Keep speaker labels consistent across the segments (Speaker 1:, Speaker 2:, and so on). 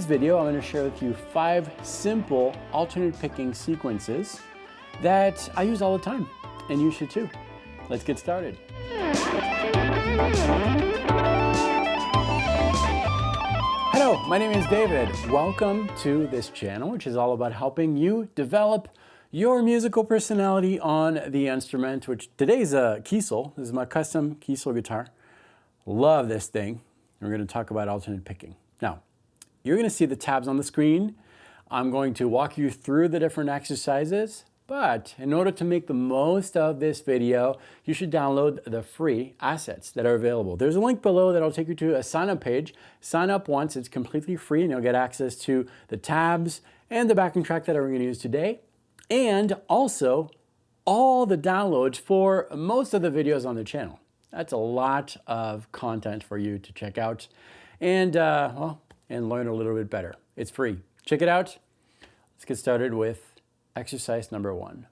Speaker 1: video, I'm going to share with you 5 simple alternate picking sequences that I use all the time, and you should too. Let's get started. Hello, my name is David. Welcome to this channel, which is all about helping you develop your musical personality on the instrument, which today's a Kiesel. This is my custom Kiesel guitar. Love this thing. We're going to talk about alternate picking. Now, you're going to see the tabs on the screen. I'm going to walk you through the different exercises, but in order to make the most of this video, you should download the free assets that are available. There's a link below that'll take you to a sign-up page. Sign up once, it's completely free, and you'll get access to the tabs and the backing track that we're going to use today, and also all the downloads for most of the videos on the channel. That's a lot of content for you to check out and learn a little bit better. It's free. Check it out. Let's get started with exercise number 1.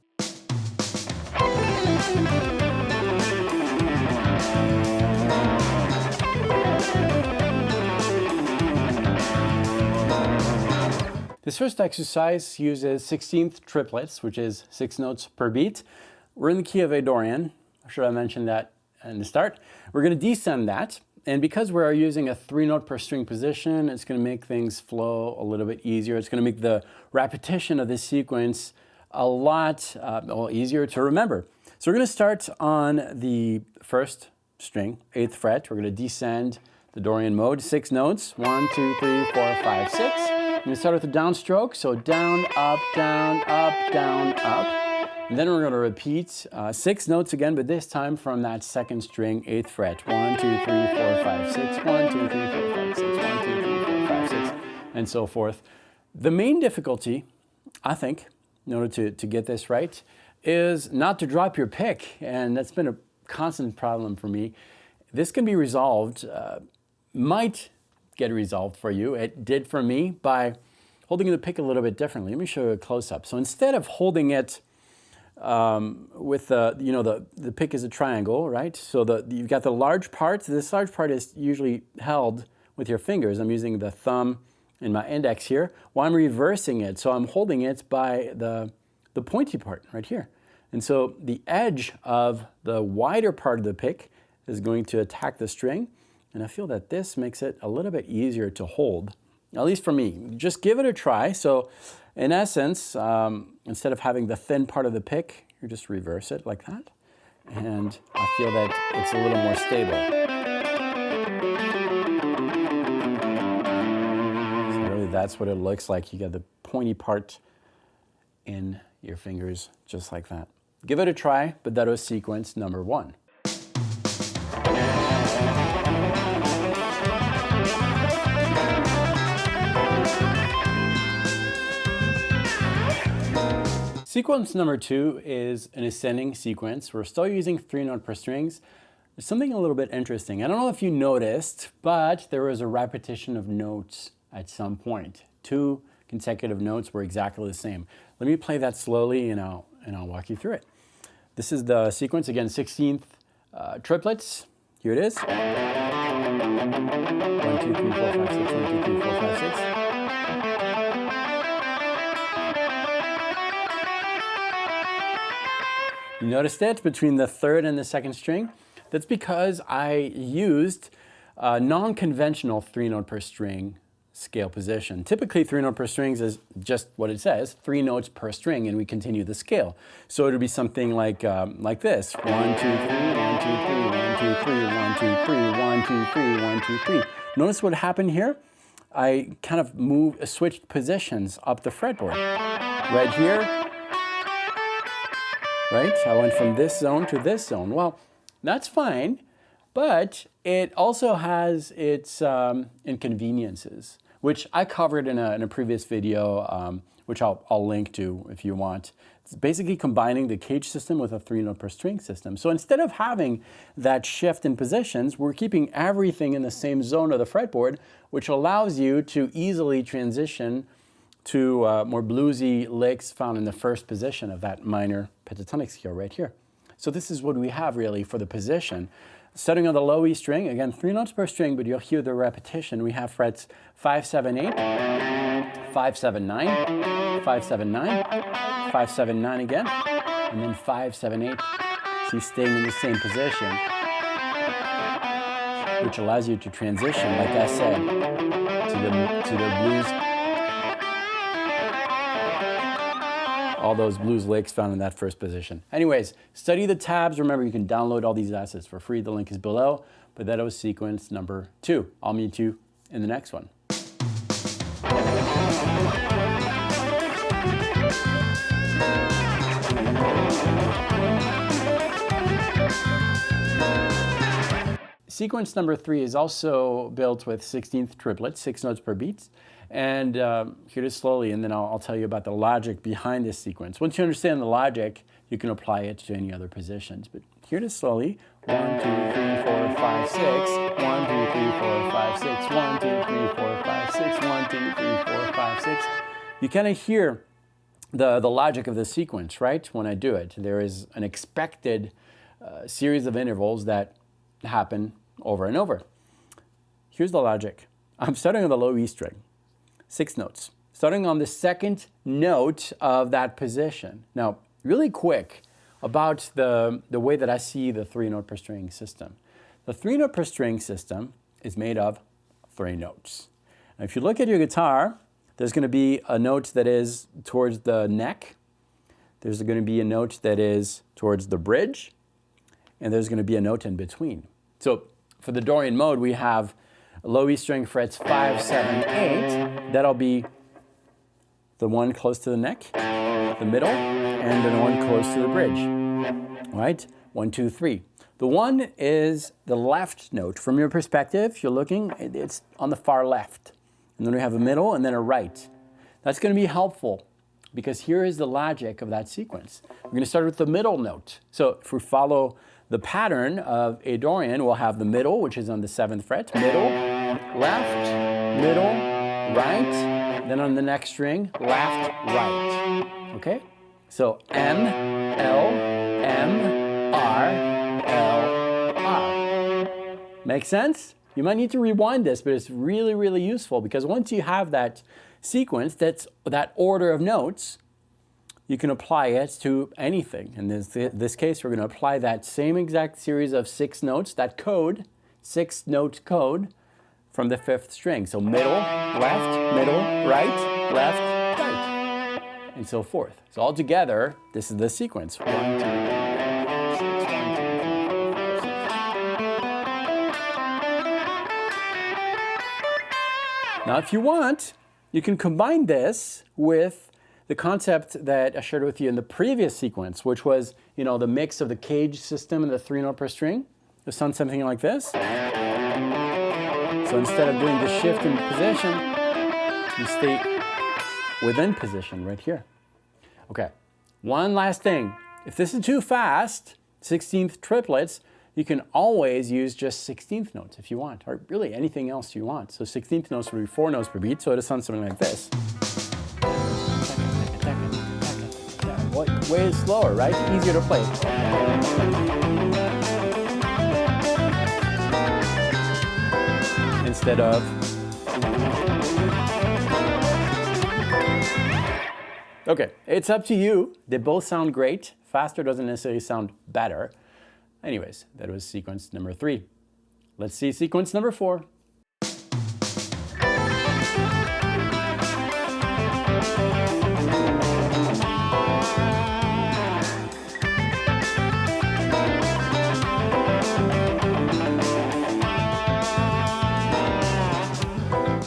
Speaker 1: This first exercise uses 16th triplets, which is 6 notes per beat. We're in the key of A Dorian. Should I mention that in the start? We're going to descend that, and because we're using a 3-note per string position, it's going to make things flow a little bit easier. It's going to make the repetition of this sequence a lot easier to remember. So we're going to start on the first string, 8th fret. We're going to descend the Dorian mode, 6 notes, 1, 2, 3, 4, 5, 6. I'm going to start with the downstroke, so down, up, down, up, down, up. And then we're going to repeat 6 notes again, but this time from that second string, 8th fret. 1, 2, 3, 4, 5, 6. 1, 2, 3, 4, 5, 6. 1, 2, 3, 4, 5, 6, and so forth. The main difficulty, I think, in order to get this right, is not to drop your pick, and that's been a constant problem for me. This can be resolved, might get resolved for you. It did for me by holding the pick a little bit differently. Let me show you a close-up. So instead of holding it with the pick is a triangle, right? So you've got the large part. This large part is usually held with your fingers. I'm using the thumb and my index here. Well, I'm reversing it, so I'm holding it by the pointy part right here. And so the edge of the wider part of the pick is going to attack the string, and I feel that this makes it a little bit easier to hold, at least for me. Just give it a try. So in essence, instead of having the thin part of the pick, you just reverse it like that, and I feel that it's a little more stable. So really that's what it looks like. You get the pointy part in your fingers just like that. Give it a try, but that was sequence number 1. Sequence number 2 is an ascending sequence. We're still using 3-note per strings. There's something a little bit interesting. I don't know if you noticed, but there was a repetition of notes at some point. 2 consecutive notes were exactly the same. Let me play that slowly and I'll walk you through it. This is the sequence, again, 16th triplets. Here it is. 1, 2, 3, 4, 5, 6, 1, 2, 3, 4, 5, 6. You noticed it between the 3rd and the 2nd string? That's because I used a non-conventional 3-note per string scale position. Typically 3-note per strings is just what it says, 3 notes per string, and we continue the scale. So it would be something like this. 1, 2, 3, 1, 2, 3, 1, 2, 3, 1, 2, 3, 1, 2, 3, 1, 2, 3. Notice what happened here? I kind of switched positions up the fretboard. Right here, right? I went from this zone to this zone. Well, that's fine, but it also has its inconveniences, which I covered in a previous video, which I'll link to if you want. It's basically combining the cage system with a 3-note per string system. So instead of having that shift in positions, we're keeping everything in the same zone of the fretboard, which allows you to easily transition to more bluesy licks found in the first position of that minor pentatonic scale right here. So this is what we have really for the position. Starting on the low E string, again, 3 notes per string, but you'll hear the repetition. We have frets 5, 7, 8, 5, 7, 9, 5, 7, 9, 5, 7, 9 again, and then 5, 7, 8. So you're staying in the same position, which allows you to transition, like I said, to the blues. All those blues licks found in that first position. Anyways, study the tabs. Remember, you can download all these assets for free. The link is below. But that was sequence number 2. I'll meet you in the next one. Sequence number 3 is also built with 16th triplets, 6 notes per beat. And here it is slowly, and then I'll tell you about the logic behind this sequence. Once you understand the logic, you can apply it to any other positions. But here it is slowly. 1, 2, 3, 4, 5, 6. 1, 2, 3, 4, 5, 6. 1, 2, 3, 4, 5, 6. 1, 2, 3, 4, 5, 6. You kind of hear the logic of the sequence, right? When I do it, there is an expected series of intervals that happen over and over. Here's the logic. I'm starting on the low E string. 6 notes, starting on the second note of that position. Now, really quick about the way that I see the 3 note per string system. The 3 note per string system is made of 3 notes. Now, if you look at your guitar, there's going to be a note that is towards the neck. There's going to be a note that is towards the bridge. And there's going to be a note in between. So for the Dorian mode, we have low E string frets 5, 7, 8. That'll be the one close to the neck, the middle, and the one close to the bridge. Right? 1, 2, 3. The 1 is the left note. From your perspective, if you're looking, it's on the far left. And then we have a middle and then a right. That's going to be helpful because here is the logic of that sequence. We're going to start with the middle note. So if we follow the pattern of A Dorian, we'll have the middle, which is on the 7th fret, middle, left, middle, right, then on the next string, left, right. Okay? So M, L, M, R, L, R. Make sense? You might need to rewind this, but it's really, really useful because once you have that sequence, that order of notes, you can apply it to anything. In this case, we're going to apply that same exact series of 6 notes, that code, 6-note code from the 5th string. So middle, left, middle, right, left, right, and so forth. So all together, this is the sequence. 1, 2, 3, 4, 5, 6, 1, 2, 3, 4, 5, 6. Now, if you want, you can combine this with the concept that I shared with you in the previous sequence, which was, the mix of the cage system and the 3 note per string. It sounds something like this. So instead of doing the shift in position, you stay within position right here. Okay, one last thing. If this is too fast, 16th triplets, you can always use just 16th notes if you want, or really anything else you want. So 16th notes would be 4 notes per beat, so it sounds something like this. Way slower, right? Easier to play. Instead of okay, it's up to you. They both sound great. Faster doesn't necessarily sound better. Anyways, that was sequence number 3. Let's see sequence number 4.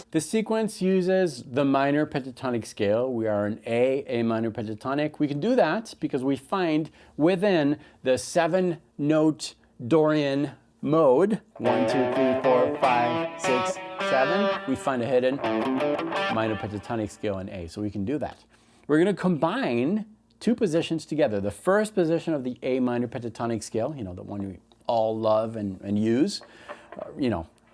Speaker 1: The sequence uses the minor pentatonic scale. We are an A minor pentatonic. We can do that because we find within the 7-note Dorian mode, 1, 2, 3, 4, 5, 6, 7, we find a hidden minor pentatonic scale in A. So we can do that. We're going to combine 2 positions together. The first position of the A minor pentatonic scale, the one we all love and use,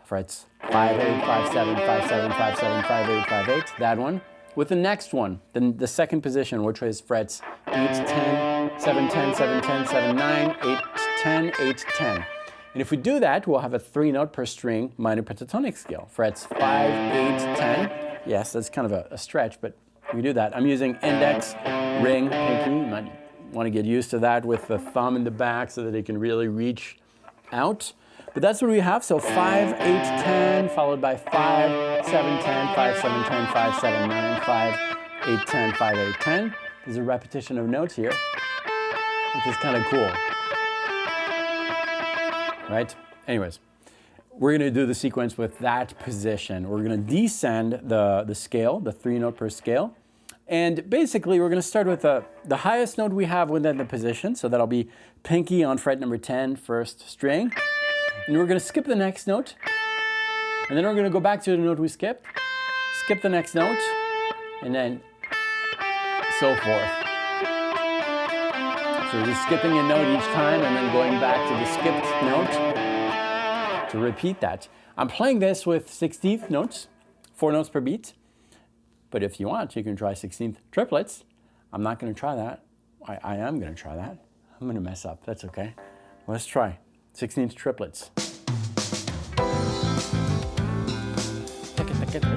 Speaker 1: frets 5, 8, 5, 7, 5, 7, 5, 7, 5, 8, 5, 8, that one. With the next one, the second position, which is frets 8, 10, 7, 10, 7, 10, 7, 9, 8, 10, 8, 10. And if we do that, we'll have a 3-note per string minor pentatonic scale. Frets 5, 8, 10. Yes, that's kind of a stretch, but we do that. I'm using index, ring, pinky. You might want to get used to that with the thumb in the back so that it can really reach out. But that's what we have. So 5, 8, 10, followed by 5, 7, 10, 5, 7, 10, 5, 7, 9, 5, 8, 10, 5, 8, 10. There's a repetition of notes here, which is kind of cool. Right? Anyways, we're going to do the sequence with that position. We're going to descend the scale, the 3-note per scale. And basically, we're going to start with the highest note we have within the position. So that'll be pinky on fret number 10, first string. And we're going to skip the next note. And then we're going to go back to the note we skipped, skip the next note, and then so forth. So we're just skipping a note each time and then going back to the skipped note to repeat that. I'm playing this with 16th notes, 4 notes per beat. But if you want, you can try 16th triplets. I'm not going to try that. I am going to try that. I'm going to mess up. That's okay. Let's try 16th triplets.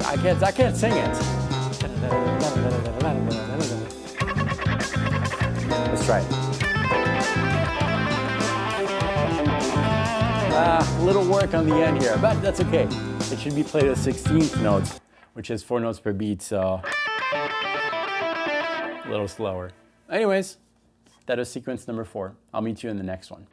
Speaker 1: I can't sing it. Let's try it. A little work on the end here, but that's okay. It should be played at 16th note, which is 4 notes per beat, so a little slower. Anyways, that is sequence number 4. I'll meet you in the next one.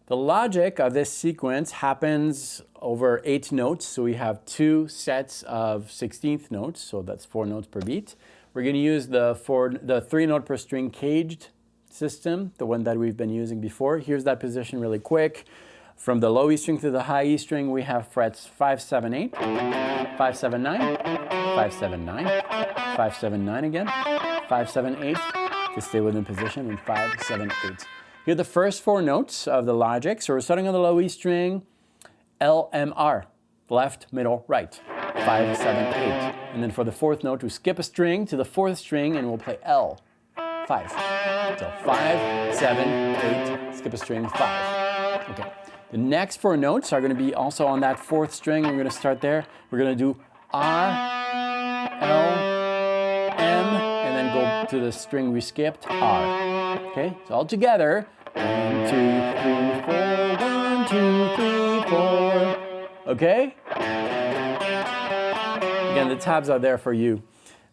Speaker 1: The logic of this sequence happens over 8 notes, so we have 2 sets of 16th notes, so that's 4 notes per beat. We're going to use the 3-note per string caged system, the one that we've been using before. Here's that position really quick. From the low E string to the high E string, we have frets 5, 7, 8, 5, 7, 9, 5, 7, 9, 5, 7, 9 again, 5, 7, 8 to stay within position, and 5, 7, 8. Here are the first 4 notes of the logic. So we're starting on the low E string, L, M, R, left, middle, right, 5, 7, 8. And then for the 4th note, we skip a string to the 4th string and we'll play L, 5. So 5, 7, 8, skip a string, 5. Okay. The next 4 notes are going to be also on that 4th string. We're going to start there. We're going to do R, L, M, and then go to the string we skipped, R. Okay, so all together, 1, 2, 3, 4, 1, 2, 3, 4. Okay? Again, the tabs are there for you.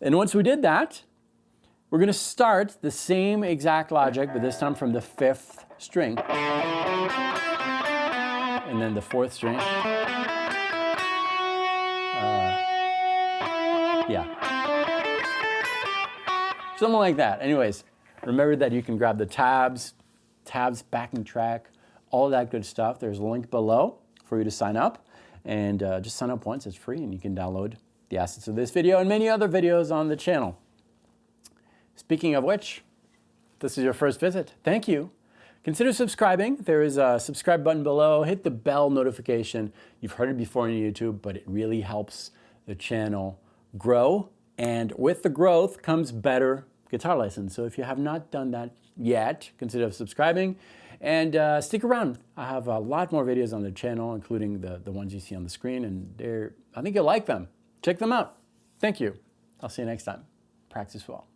Speaker 1: And once we did that, we're going to start the same exact logic, but this time from the 5th string. And then the 4th string. Yeah. Something like that. Anyways, remember that you can grab the tabs, backing track, all that good stuff. There's a link below for you to sign up. And just sign up once, it's free, and you can download the assets of this video and many other videos on the channel. Speaking of which, if this is your first visit, thank you. Consider subscribing. There is a subscribe button below. Hit the bell notification. You've heard it before on YouTube, but it really helps the channel grow. And with the growth comes better guitar lessons. So if you have not done that yet, consider subscribing and stick around. I have a lot more videos on the channel, including the ones you see on the screen, and I think you'll like them. Check them out. Thank you. I'll see you next time. Practice well.